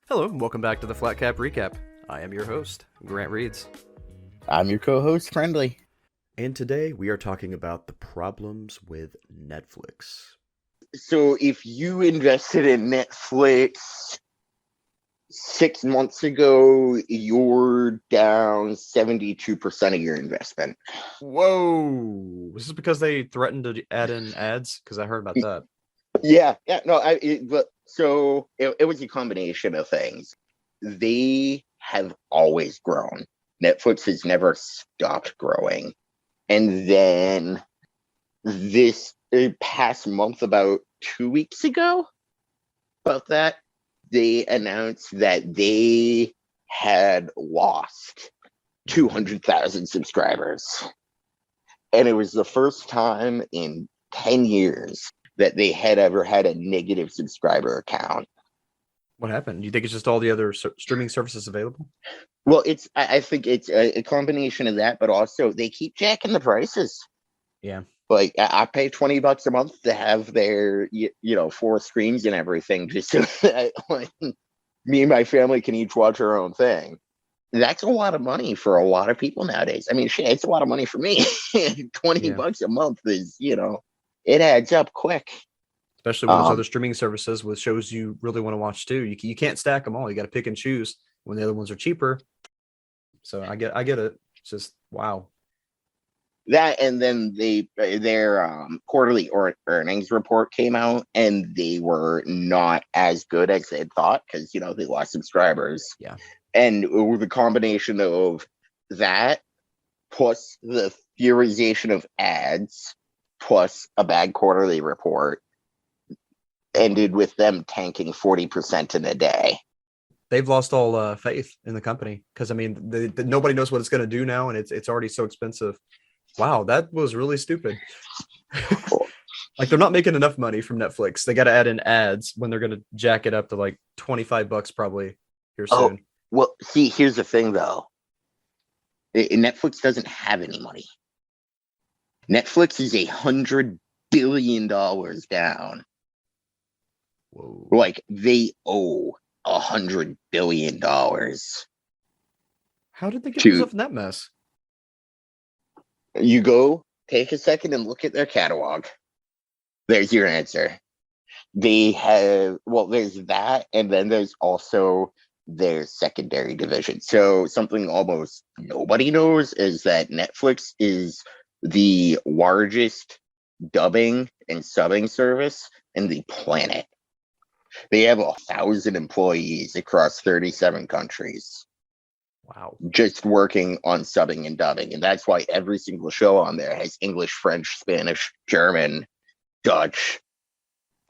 Hello, and welcome back to the Flatcap Recap. I am your host, GPReeds. I'm your co-host, Friendly. And today we are talking about the problems with Netflix. So if you invested in Netflix 6 months ago, you're down 72% of your investment. Whoa! This is because they threatened to add in ads? Because I heard about that. Yeah, no, it was a combination of things. They have always grown. Netflix has never stopped growing. And then this past month, about 2 weeks ago, they announced that they had lost 200,000 subscribers. And it was the first time in 10 years that they had ever had a negative subscriber count. What happened? Do you think it's just all the other streaming services available? Well, I think it's a combination of that, but also they keep jacking the prices. Yeah. Like I pay $20 a month to have their 4 screens and everything, just so that me and my family can each watch our own thing. That's a lot of money for a lot of people nowadays. I mean, shit, it's a lot of money for me. $20 a month is, it adds up quick. Especially when there's other streaming services with shows you really want to watch too. You can't stack them all. You got to pick and choose when the other ones are cheaper. So I get it. It's just wow. That, and then their quarterly earnings report came out, and they were not as good as they had thought because they lost subscribers. Yeah, and the combination of that plus the theorization of ads plus a bad quarterly report ended with them tanking 40% in a day. They've lost all faith in the company because I mean, nobody knows what it's going to do now, and it's already so expensive. Wow, that was really stupid. Like they're not making enough money from Netflix. They got to add in ads when they're going to jack it up to like $25 probably here soon. Well, see, here's the thing though. Netflix doesn't have any money. Netflix is $100 billion down. Whoa. Like they owe $100 billion. How did they get themselves in that mess? You go take a second and look at their catalog. There's your answer. They have, there's that, and then there's also their secondary division. So something almost nobody knows is that Netflix is the largest dubbing and subbing service in the planet. They have 1,000 employees across 37 countries. Wow. Just working on subbing and dubbing. And that's why every single show on there has English, French, Spanish, German, Dutch,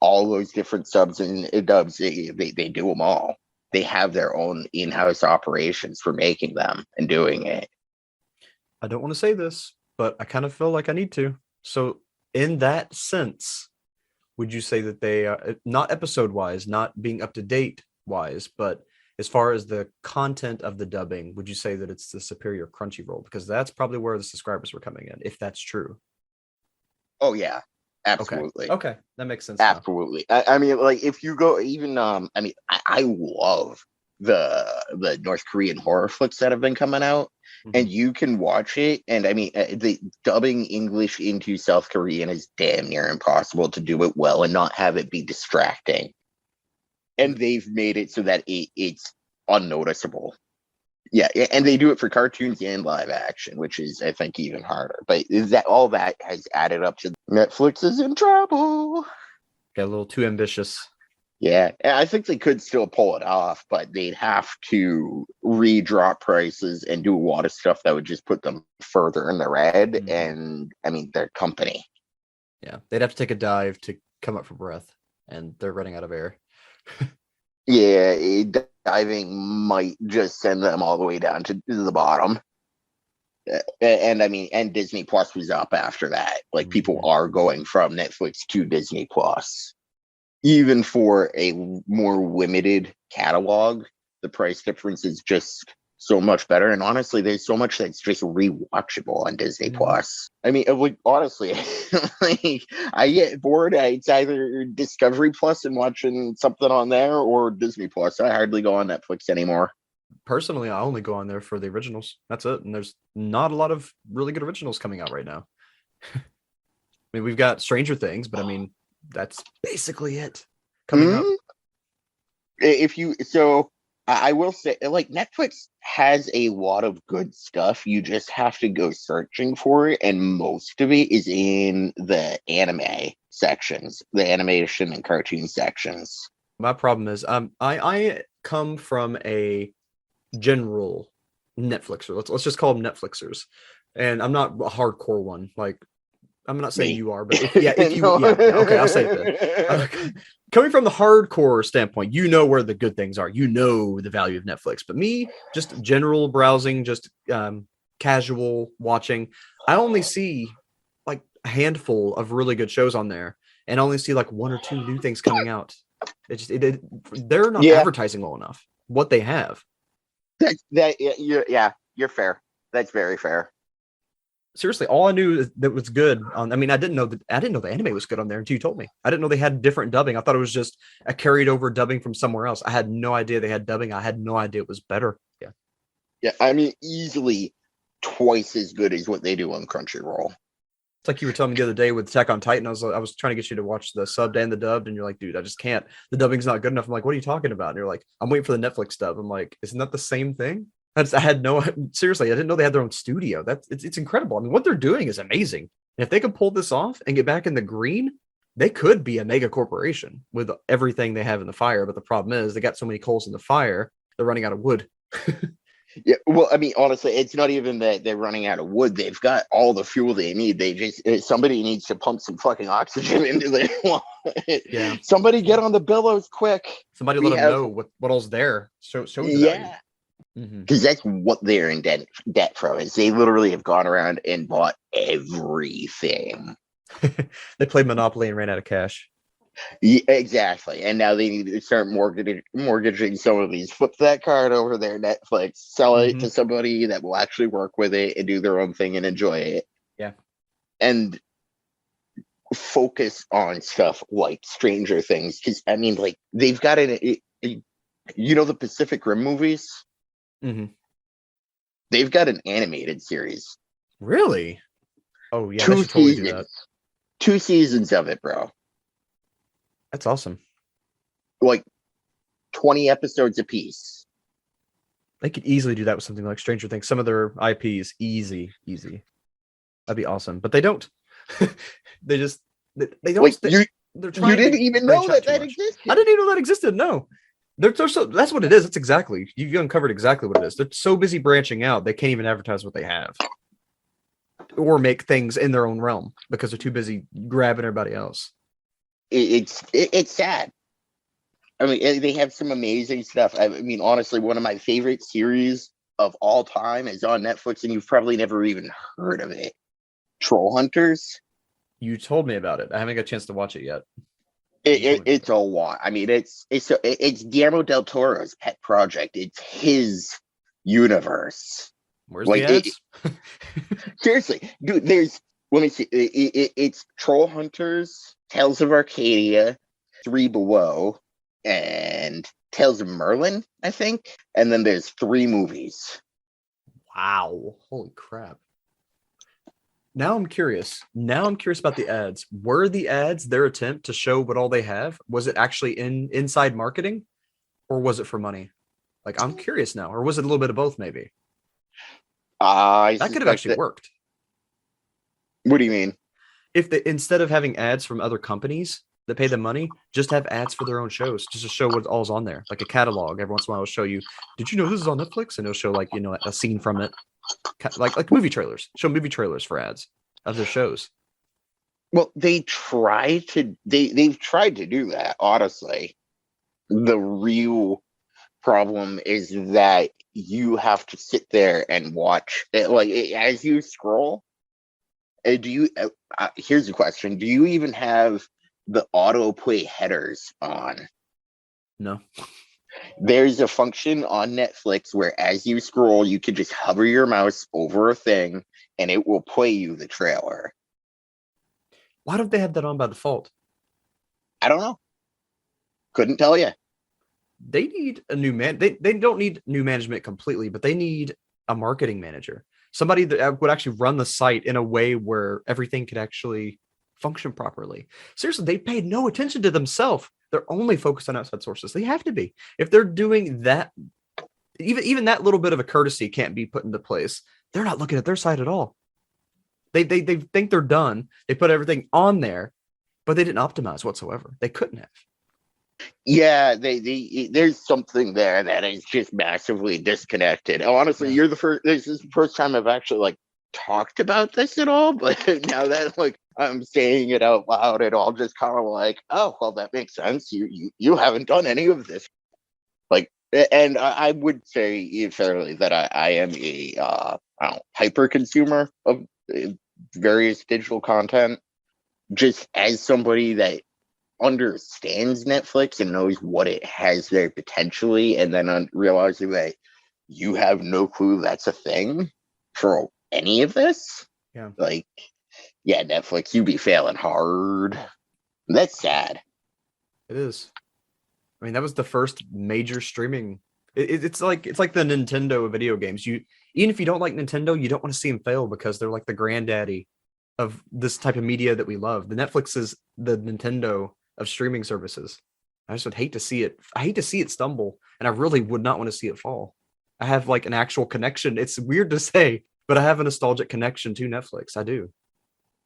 all those different subs and dubs. They do them all. They have their own in-house operations for making them and doing it. I don't want to say this, but I kind of feel like I need to. So in that sense, would you say that they are not episode wise, not being up to date wise, but as far as the content of the dubbing, would you say that it's the superior Crunchyroll? Because that's probably where the subscribers were coming in, if that's true. Oh yeah, absolutely. Okay. That makes sense. Absolutely. I mean, like if you go even, I love the North Korean horror flicks that have been coming out, and you can watch it. And I mean, the dubbing English into South Korean is damn near impossible to do it well and not have it be distracting. And they've made it so that it's unnoticeable. Yeah, and they do it for cartoons and live action, which is, I think, even harder. But all that has added up to Netflix is in trouble. Got a little too ambitious. Yeah, I think they could still pull it off, but they'd have to re-drop prices and do a lot of stuff that would just put them further in the red. And I mean, their company. Yeah, they'd have to take a dive to come up for breath, and they're running out of air. Yeah, diving might just send them all the way down to the bottom. And I mean, and Disney Plus was up after that. Like people are going from Netflix to Disney Plus. Even for a more limited catalog, the price difference is just so much better. And honestly, there's so much that's just rewatchable on Disney Mhm. Plus. I mean, like, honestly, like, I get bored. It's either Discovery Plus and watching something on there, or Disney Plus. I hardly go on Netflix anymore. Personally, I only go on there for the originals. That's it. And there's not a lot of really good originals coming out right now. I mean, we've got Stranger Things, but I mean, that's basically it coming up. Mm, if you so I will say, like, Netflix has a lot of good stuff. You just have to go searching for it, and most of it is in the anime sections, the animation and cartoon sections. My problem is, I come from a general Netflixer. Let's just call them Netflixers, and I'm not a hardcore one. Like, I'm not saying Me. you are, but if you, No. yeah, okay, I'll say it then. Uh, Coming from the hardcore standpoint, you know where the good things are. You know the value of Netflix. But me, just general browsing, just casual watching, I only see like a handful of really good shows on there, and I only see like one or two new things coming out. They're not Yeah, advertising well enough what they have. you're fair. That's very fair. Seriously, all I knew that was good on. I mean, I didn't know the anime was good on there until you told me. I didn't know they had different dubbing. I thought it was just a carried over dubbing from somewhere else. I had no idea they had dubbing. I had no idea it was better. Yeah, Yeah, I mean, easily twice as good as what they do on Crunchyroll. it's like you were telling me the other day with Attack on Titan. I was trying to get you to watch the subbed and the dubbed, and you're like, dude, I just can't. The dubbing's not good enough. I'm like, what are you talking about? And you're like, I'm waiting for the Netflix dub. I'm like, isn't that the same thing? I had no seriously. I didn't know they had their own studio. It's incredible. I mean, what they're doing is amazing. And if they could pull this off and get back in the green, they could be a mega corporation with everything they have in the fire. But the problem is they got so many coals in the fire, they're running out of wood. Yeah, well, I mean, honestly, it's not even that they're running out of wood. They've got all the fuel they need. They just somebody needs to pump some fucking oxygen into their Yeah, somebody get on the billows quick. somebody let We them have know what all's there. Show the value. Yeah, Hmm. because that's what they're in debt from. Is they literally have gone around and bought everything. They played Monopoly and ran out of cash. Yeah, exactly. And now they need to start mortgaging some of these. Flip that card over there, Netflix. Sell it Hmm. to somebody that will actually work with it and do their own thing and enjoy it. Yeah. And focus on stuff like Stranger Things. Because, I mean, like, they've got the Pacific Rim movies? Hmm. They've got an animated series. Really? Oh yeah, they Two should totally do that. seasons. 2 seasons of it, bro. That's awesome. Like 20 episodes apiece. They could easily do that with something like Stranger Things. Some of their IPs, easy, easy. That'd be awesome. But they don't. they just they don't. Like, They're you trying to didn't even know branch out that too that much. I existed. didn't even know that existed. No, they're so that's what it is. That's exactly you uncovered exactly what it is. They're so busy branching out they can't even advertise what they have or make things in their own realm because they're too busy grabbing everybody else. It's sad. I mean, they have some amazing stuff. I mean, honestly, one of my favorite series of all time is on Netflix, and you've probably never even heard of it. Troll Hunters. You told me about it. I haven't got a chance to watch it yet. You told me about It's a lot. I mean, it's Guillermo del Toro's pet project. It's his universe. Where's the Like, ads? seriously, dude. Let me see. It's Troll Hunters, Tales of Arcadia, Three Below, and Tales of Merlin, I think. And then there's 3 movies. Wow. Holy crap. Now I'm curious. Now I'm curious about the ads. Were the ads their attempt to show what all they have? Was it actually inside marketing or was it for money? Like I'm curious now. Or was it a little bit of both maybe? I That could have suspect actually that. worked. What do you mean? If they instead of having ads from other companies that pay them money, just have ads for their own shows, just to show what all's on there, like a catalog. Every once in a while, it'll show you. Did you know this is on Netflix? And it'll show like a scene from it, like movie trailers. Show movie trailers for ads of their shows. Well, they've tried to do that, honestly. The real problem is that you have to sit there and watch it, like, as you scroll. Do you? Here's the question: do you even have the autoplay headers on? No. There's a function on Netflix where as you scroll, you can just hover your mouse over a thing and it will play you the trailer. Why don't they have that on by default? I don't know. Couldn't tell you. They need a new man. They don't need new management completely, but they need a marketing manager, somebody that would actually run the site in a way where everything could actually function properly. Seriously, they paid no attention to themselves. They're only focused on outside sources. They have to be. If they're doing that, even that little bit of a courtesy can't be put into place. They're not looking at their site at all. They think they're done. They put everything on there, but they didn't optimize whatsoever. They couldn't have. Yeah, there's something there that is just massively disconnected. Oh, honestly, Yeah. you're the first. This is the first time I've actually like talked about this at all. But now that like I'm saying it out loud, it all just kind of like, oh, well, that makes sense. You haven't done any of this. Like, and I would say fairly that I am a I don't know, hyper consumer of various digital content. Just as somebody that understands Netflix and knows what it has there potentially, and then realizing that you have no clue that's a thing for any of this. Yeah. Like, yeah, Netflix, you be failing hard. That's sad. It is. I mean, that was the first major streaming. It's like the Nintendo of video games. You even if you don't like Nintendo, you don't want to see them fail because they're like the granddaddy of this type of media that we love. The Netflix is the Nintendo of streaming services. I just would hate to see it. I hate to see it stumble, and I really would not want to see it fall. I have like an actual connection. It's weird to say, but I have a nostalgic connection to Netflix. I do.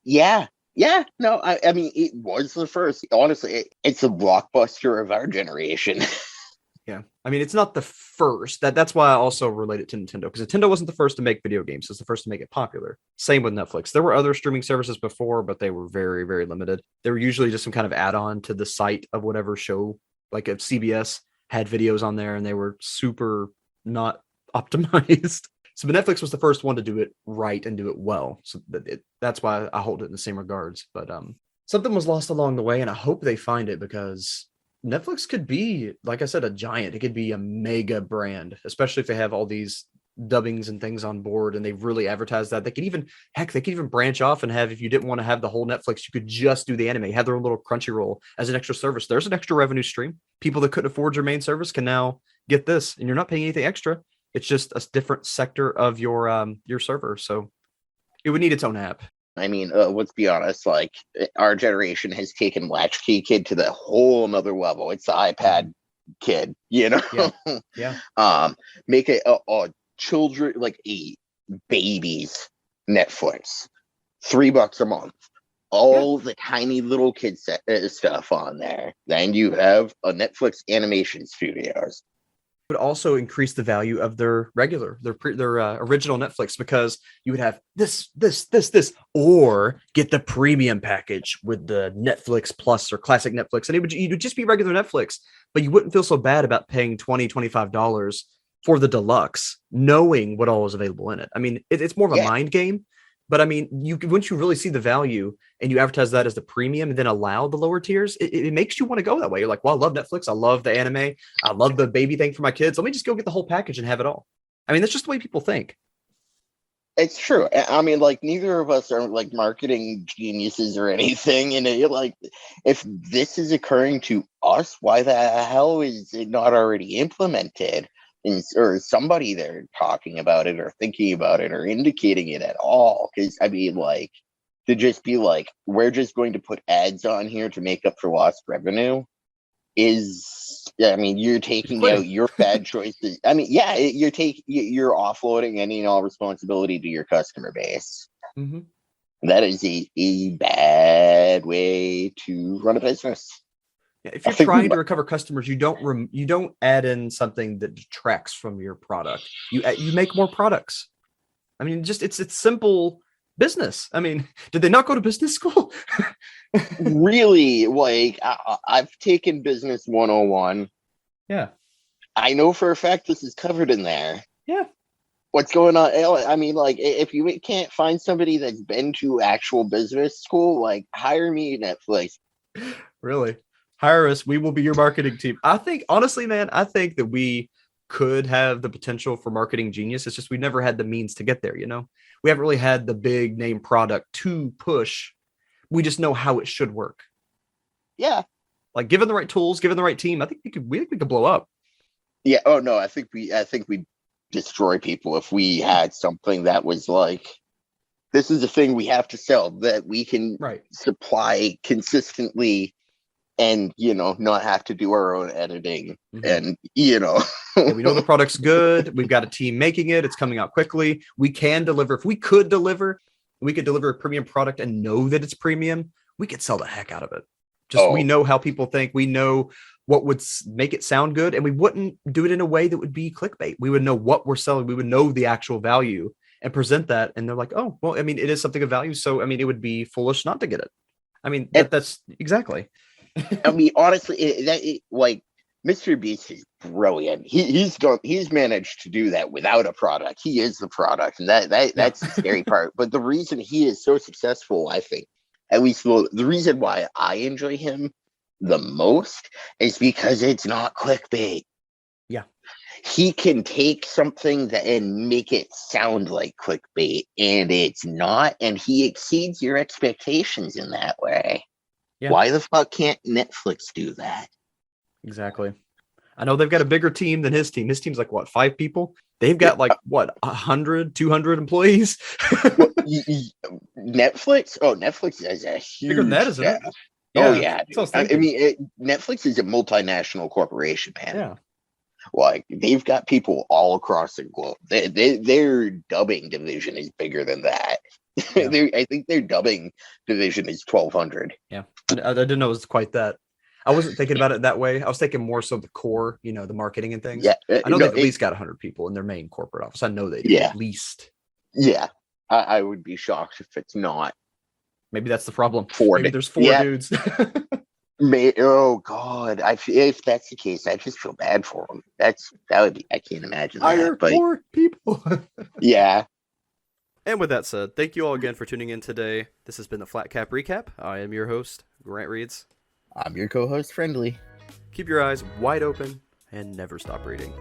Yeah. Yeah, no, I mean, it was the first. Honestly, it's a blockbuster of our generation. Yeah. I mean, it's not the first. That's why I also relate it to Nintendo, because Nintendo wasn't the first to make video games. It's the first to make it popular. Same with Netflix. There were other streaming services before, but they were very, very limited. They were usually just some kind of add-on to the site of whatever show, like if CBS had videos on there and they were super not optimized. So but Netflix was the first one to do it right and do it well. So that's why I hold it in the same regards. But something was lost along the way, and I hope they find it, because Netflix could be, like I said, a giant. It could be a mega brand, especially if they have all these dubbings and things on board and they really advertise that. They could even branch off and have, if you didn't want to have the whole Netflix, you could just do the anime, have their own little Crunchyroll as an extra service. There's an extra revenue stream. People that couldn't afford your main service can now get this, and you're not paying anything extra. It's just a different sector of your server. So it would need its own app. I mean, let's be honest, like our generation has taken Latchkey Kid to the whole another level. It's the iPad kid, you know? Yeah. Yeah. Make a children, like a babies Netflix, $3 a month. All the tiny little kid stuff on there. Then you have a Netflix animation studios. Would also increase the value of their original Netflix, because you would have this, or get the premium package with the Netflix Plus or Classic Netflix, and it would just be regular Netflix, but you wouldn't feel so bad about paying $25 for the deluxe, knowing what all is available in it. I mean, it's more of a mind game. But I mean, once you really see the value and you advertise that as the premium and then allow the lower tiers, it makes you want to go that way. You're like, well, I love Netflix. I love the anime. I love the baby thing for my kids. Let me just go get the whole package and have it all. I mean, that's just the way people think. It's true. I mean, like, neither of us are like marketing geniuses or anything. And like, if this is occurring to us, why the hell is it not already implemented? Or somebody there talking about it or thinking about it or indicating it at all? Because I mean, like, to just be like, we're just going to put ads on here to make up for lost revenue is, I mean, you're taking out your bad choices. I mean, yeah, you're offloading any and all responsibility to your customer base. Mm-hmm. That is a bad way to run a business. Yeah, if you're trying to recover customers, you don't add in something that detracts from your product. You make more products. I mean, just it's simple business. I mean, did they not go to business school? Really, like I've taken business 101. Yeah. I know for a fact this is covered in there. Yeah. What's going on? I mean, like, if you can't find somebody that's been to actual business school, like, hire me, Netflix. Really? Hire us. We will be your marketing team. I think, honestly, man, I think that we could have the potential for marketing genius. It's just we never had the means to get there, you know? We haven't really had the big name product to push. We just know how it should work. Yeah. Like given the right tools, given the right team, I think we could blow up. Yeah. Oh no, I think we destroy people if we had something that was like, this is the thing we have to sell that we can Right. supply consistently, and not have to do our own editing. And Yeah, we know the product's good. We've got a team making it. It's coming out quickly. We can deliver. If we could deliver a premium product and know that it's premium, we could sell the heck out of it. Just we know how people think. We know what would make it sound good, and we wouldn't do it in a way that would be clickbait. We would know what we're selling. We would know the actual value and present that. And they're like, oh, well, I mean, it is something of value. So, I mean, it would be foolish not to get it. I mean, that's exactly. I mean, honestly, like Mr. Beast is brilliant. He's managed to do that without a product. He is the product, and that's the scary part. But the reason he is so successful, I think, at least the reason why I enjoy him the most, is because it's not clickbait. Yeah. He can take something and make it sound like clickbait, and it's not, and he exceeds your expectations in that way. Yeah. Why the fuck can't Netflix do that? Exactly. I know they've got a bigger team than his team. His team's like, what, 5 people? They've got 100, 200 employees. Netflix? Oh, Netflix is a huge bigger than that, isn't it? Yeah, oh, yeah. I mean, Netflix is a multinational corporation, man. Yeah. Like, they've got people all across the globe. Their dubbing division is bigger than that. Yeah. I think their dubbing division is 1,200. Yeah. I didn't know it was quite that. I wasn't thinking about it that way. I was thinking more so the core, the marketing and things. Yeah, I know they've at least got 100 people in their main corporate office. I know they do, at least. Yeah, I would be shocked if it's not. Maybe that's the problem. Maybe there's 4 dudes. Oh God! If that's the case, I just feel bad for them. That would be. I can't imagine that. But 4 people. Yeah. And with that said, thank you all again for tuning in today. This has been the Flatcap Recap. I am your host, Grant Reeds. I'm your co-host, Friendly. Keep your eyes wide open and never stop reading.